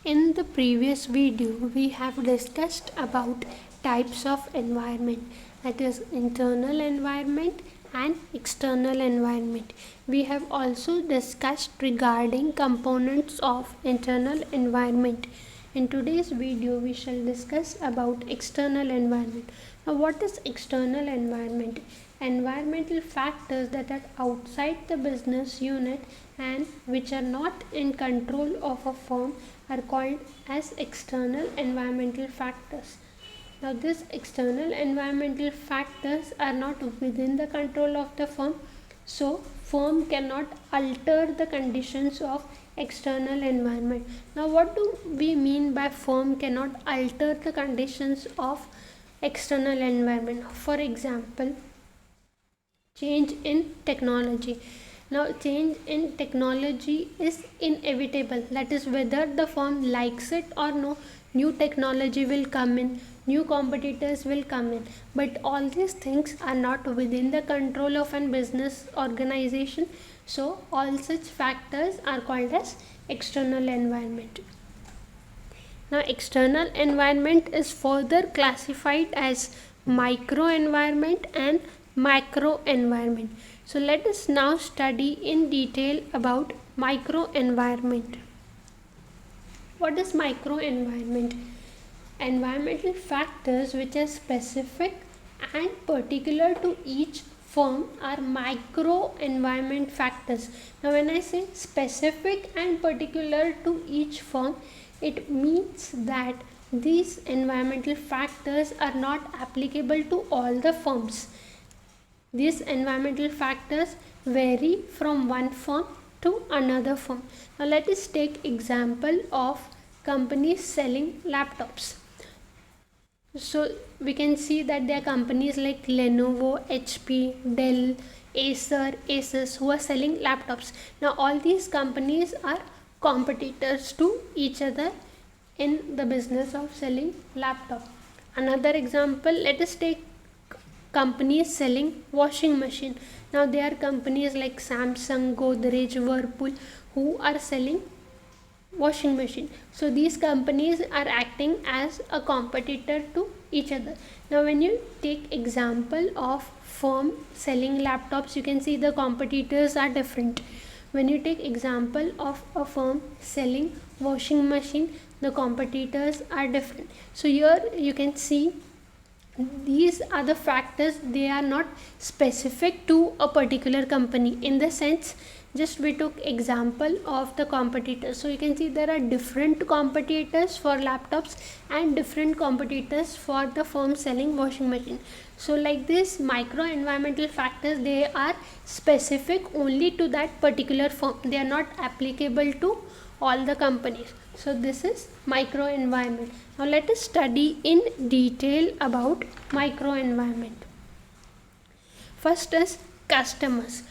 In the previous video, we have discussed about types of environment, that is internal environment and external environment. We have also discussed regarding components of internal environment. In today's video, we shall discuss about external environment. Now, what is external environment? Environmental factors that are outside the business unit and which are not in control of a firm are called as external environmental factors. Now, these external environmental factors are not within the control of the firm, so firm cannot alter the conditions of external environment. Now, what do we mean by firm cannot alter the conditions of external environment? For example, change in technology. Now, change in technology is inevitable. That is, whether the firm likes it or no, new technology will come in, new competitors will come in. But all these things are not within the control of an business organization. So, all such factors are called as external environment. Now, external environment is further classified as micro environment and macro environment. So let us now study in detail about micro environment. What is micro environment? Environmental factors which are specific and particular to each firm are micro environment factors. Now, when I say specific and particular to each firm, it means that these environmental factors are not applicable to all the firms. These environmental factors vary from one firm to another firm. Now, let us take example of companies selling laptops. So we can see that there are companies like Lenovo, HP, Dell, Acer, Asus who are selling laptops. Now, all these companies are competitors to each other in the business of selling laptop. Another example, let us take companies selling washing machine. Now, there are companies like Samsung, Godrej, Whirlpool who are selling washing machine. So these companies are acting as a competitor to each other. Now, when you take example of firm selling laptops, you can see the competitors are different. When you take example of a firm selling washing machine, the competitors are different. So here you can see these are the factors, they are not specific to a particular company. In the sense, just we took example of the competitors. So you can see there are different competitors for laptops and different competitors for the firm selling washing machine. So like this, micro environmental factors, they are specific only to that particular firm. They are not applicable to all the companies. So this is micro environment. Now let us study in detail about micro environment. First is customers.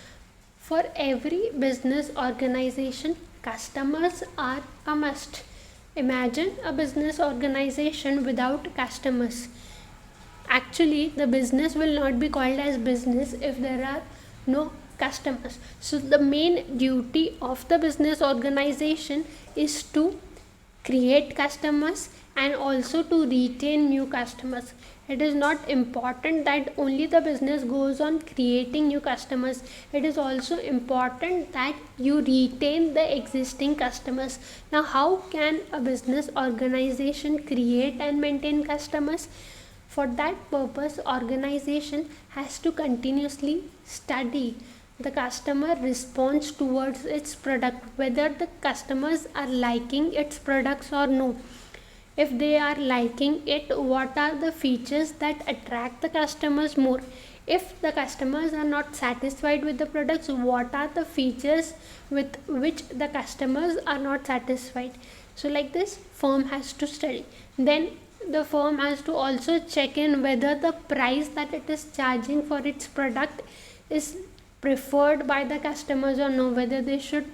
For every business organization, customers are a must. Imagine a business organization without customers. Actually, the business will not be called as business if there are no customers. So the main duty of the business organization is to create customers and also to retain new customers. It is not important that only the business goes on creating new customers. It is also important that you retain the existing customers. Now, how can a business organization create and maintain customers? For that purpose, organization has to continuously study the customer response towards its product, whether the customers are liking its products or no. If they are liking it, what are the features that attract the customers more? If the customers are not satisfied with the products, what are the features with which the customers are not satisfied? So like this, firm has to study. Then the firm has to also check in whether the price that it is charging for its product is preferred by the customers or no, whether they should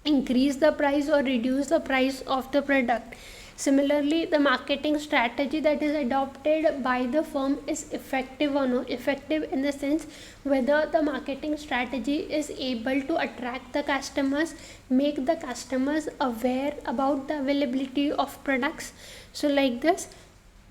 increase the price or reduce the price of the product. Similarly, the marketing strategy that is adopted by the firm is effective or no. Effective in the sense whether the marketing strategy is able to attract the customers, make the customers aware about the availability of products. So like this,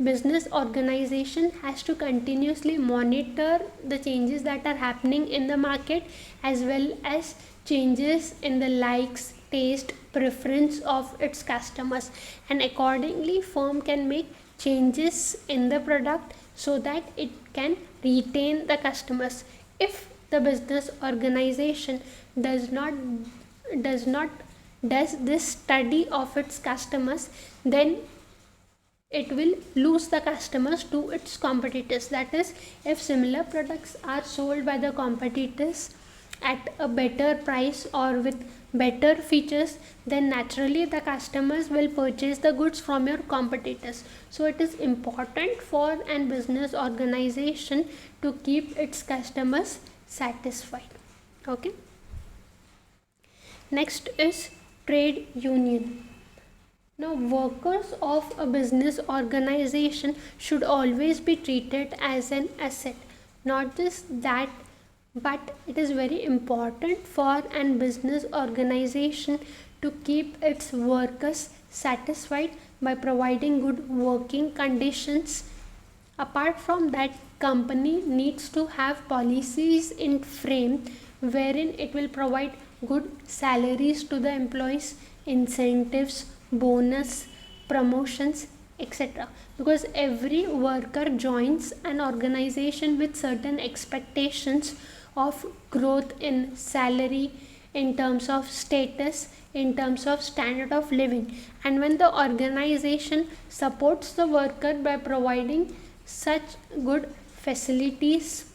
business organization has to continuously monitor the changes that are happening in the market, as well as changes in the likes, taste, preference of its customers, and accordingly firm can make changes in the product so that it can retain the customers. If the business organization does not does not does this study of its customers, then it will lose the customers to its competitors. That is, if similar products are sold by the competitors at a better price or with better features, then naturally the customers will purchase the goods from your competitors. So it is important for an business organization to keep its customers satisfied. Okay, next is trade union. Now, workers of a business organization should always be treated as an asset. Not just that, but it is very important for an business organization to keep its workers satisfied by providing good working conditions. Apart from that, company needs to have policies in frame wherein it will provide good salaries to the employees, incentives, bonus, promotions, etc. Because every worker joins an organization with certain expectations of growth in salary, in terms of status, in terms of standard of living. And when the organization supports the worker by providing such good facilities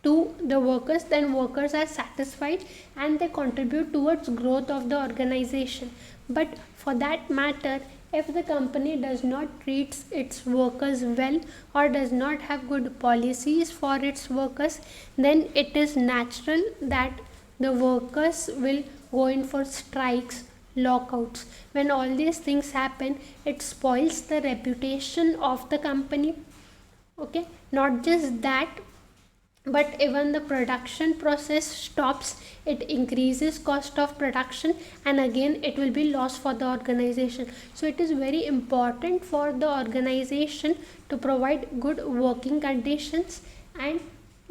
to the workers, then workers are satisfied and they contribute towards growth of the organization. But for that matter, if the company does not treat its workers well or does not have good policies for its workers, then it is natural that the workers will go in for strikes, lockouts. When all these things happen, it spoils the reputation of the company. Okay, not just that, but even the production process stops, it increases cost of production, and again it will be loss for the organization. So it is very important for the organization to provide good working conditions and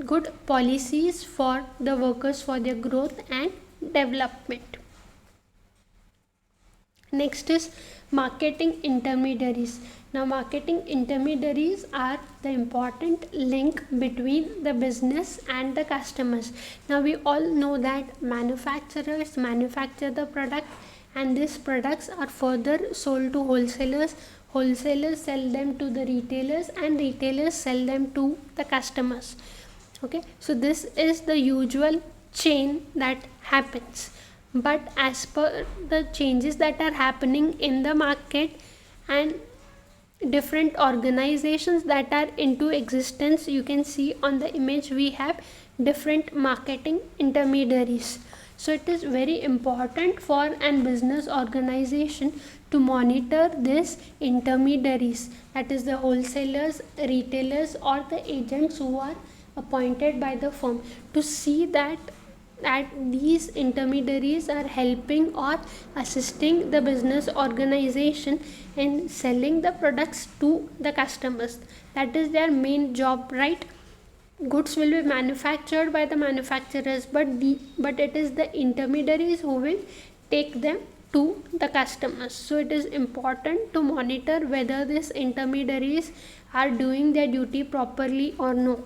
good policies for the workers for their growth and development. Next is marketing intermediaries. Now, marketing intermediaries are the important link between the business and the customers. Now, we all know that manufacturers manufacture the product, and these products are further sold to wholesalers. Wholesalers sell them to the retailers, and retailers sell them to the customers. Okay, so this is the usual chain that happens. But as per the changes that are happening in the market and different organizations that are into existence, you can see on the image we have different marketing intermediaries. So it is very important for an business organization to monitor these intermediaries, that is the wholesalers, retailers, or the agents who are appointed by the firm, to see that these intermediaries are helping or assisting the business organization in selling the products to the customers. That is their main job, right? Goods will be manufactured by the manufacturers, but it is the intermediaries who will take them to the customers. So it is important to monitor whether these intermediaries are doing their duty properly or no,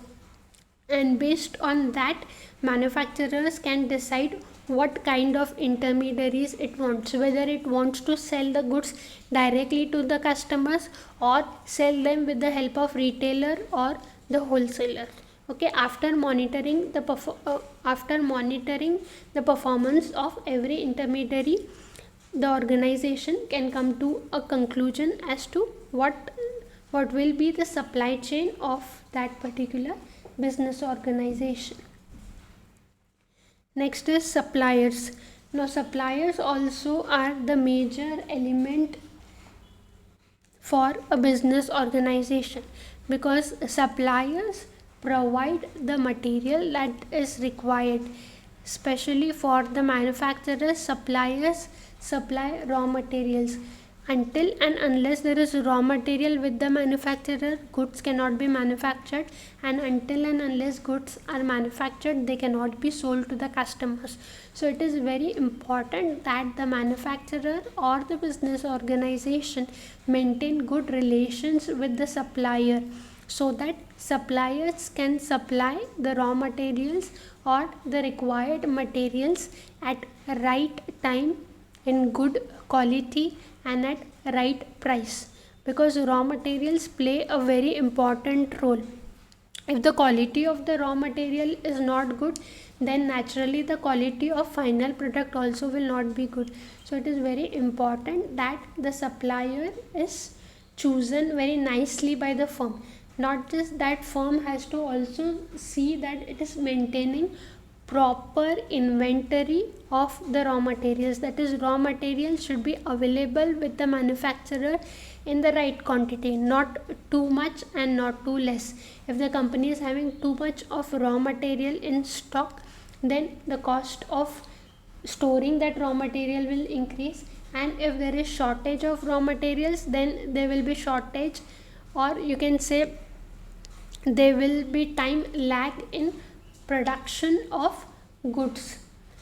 and based on that manufacturers can decide what kind of intermediaries it wants, whether it wants to sell the goods directly to the customers or sell them with the help of retailer or the wholesaler. Okay, after monitoring the performance of every intermediary, the organization can come to a conclusion as to what will be the supply chain of that particular business organization. Next is suppliers. Now, suppliers also are the major element for a business organization, because suppliers provide the material that is required. Especially for the manufacturers, suppliers supply raw materials. Until and unless there is raw material with the manufacturer, goods cannot be manufactured, and until and unless goods are manufactured, they cannot be sold to the customers. So it is very important that the manufacturer or the business organization maintain good relations with the supplier, so that suppliers can supply the raw materials or the required materials at right time, in good quality, and at right price, because raw materials play a very important role. If the quality of the raw material is not good, then naturally the quality of final product also will not be good. So it is very important that the supplier is chosen very nicely by the firm. Not just that, firm has to also see that it is maintaining proper inventory of the raw materials. That is, raw materials should be available with the manufacturer in the right quantity, not too much and not too less. If the company is having too much of raw material in stock, then the cost of storing that raw material will increase, and if there is shortage of raw materials, then there will be shortage, or you can say there will be time lag in production of goods.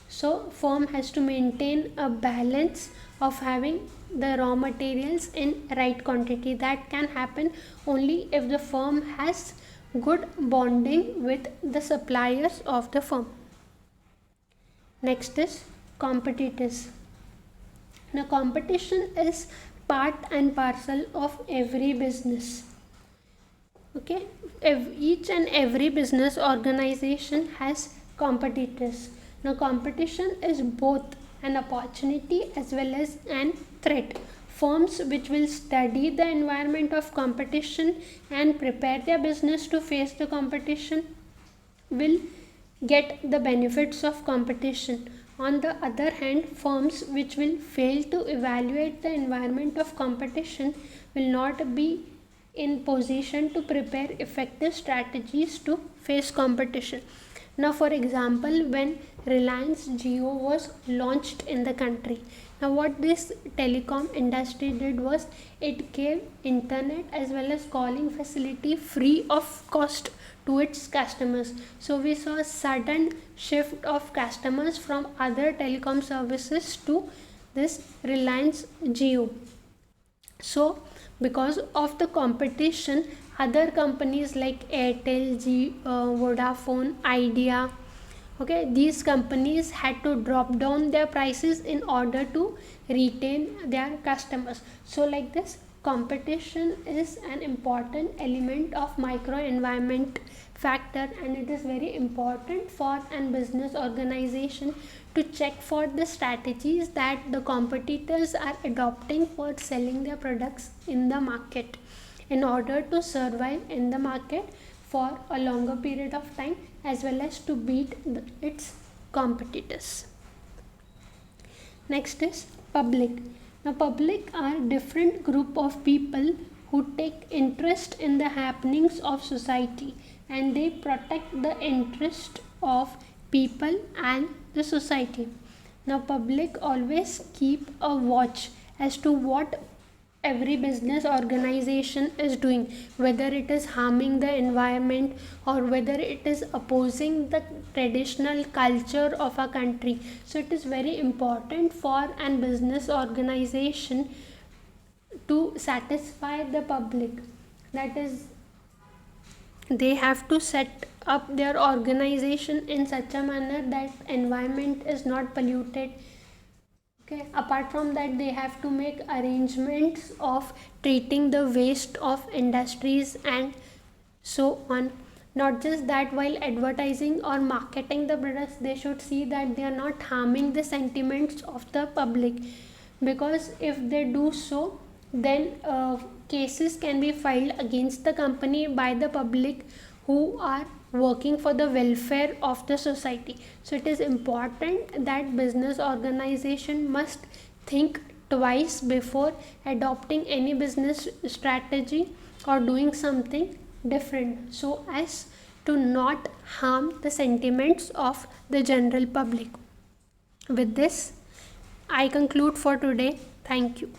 So firm has to maintain a balance of having the raw materials in right quantity. That can happen only if the firm has good bonding with the suppliers of the firm. Next is competitors. Now competition is part and parcel of every business. Okay, each and every business organization has competitors. Now competition is both an opportunity as well as an threat. Firms which will study the environment of competition and prepare their business to face the competition will get the benefits of competition. On the other hand, firms which will fail to evaluate the environment of competition will not be in position to prepare effective strategies to face competition. Now for example, when Reliance Jio was launched in the country, now what this telecom industry did was it gave internet as well as calling facility free of cost to its customers. So we saw a sudden shift of customers from other telecom services to this Reliance Jio. So because of the competition, other companies like Airtel, Vodafone, Idea, okay, these companies had to drop down their prices in order to retain their customers. So like this, competition is an important element of micro environment factor, and it is very important for an business organization to check for the strategies that the competitors are adopting for selling their products in the market, in order to survive in the market for a longer period of time, as well as to beat its competitors. Next is public. Now public are different group of people who take interest in the happenings of society, and they protect the interest of people and the society. Now public always keep a watch as to what every business organization is doing, whether it is harming the environment or whether it is opposing the traditional culture of a country. So it is very important for an business organization to satisfy the public. That is, they have to set up their organization in such a manner that environment is not polluted. Okay, apart from that, they have to make arrangements of treating the waste of industries and so on. Not just that, while advertising or marketing the products, they should see that they are not harming the sentiments of the public, because if they do so, then cases can be filed against the company by the public who are working for the welfare of the society. So it is important that business organization must think twice before adopting any business strategy or doing something different, so as to not harm the sentiments of the general public. With this, I conclude for today. Thank you.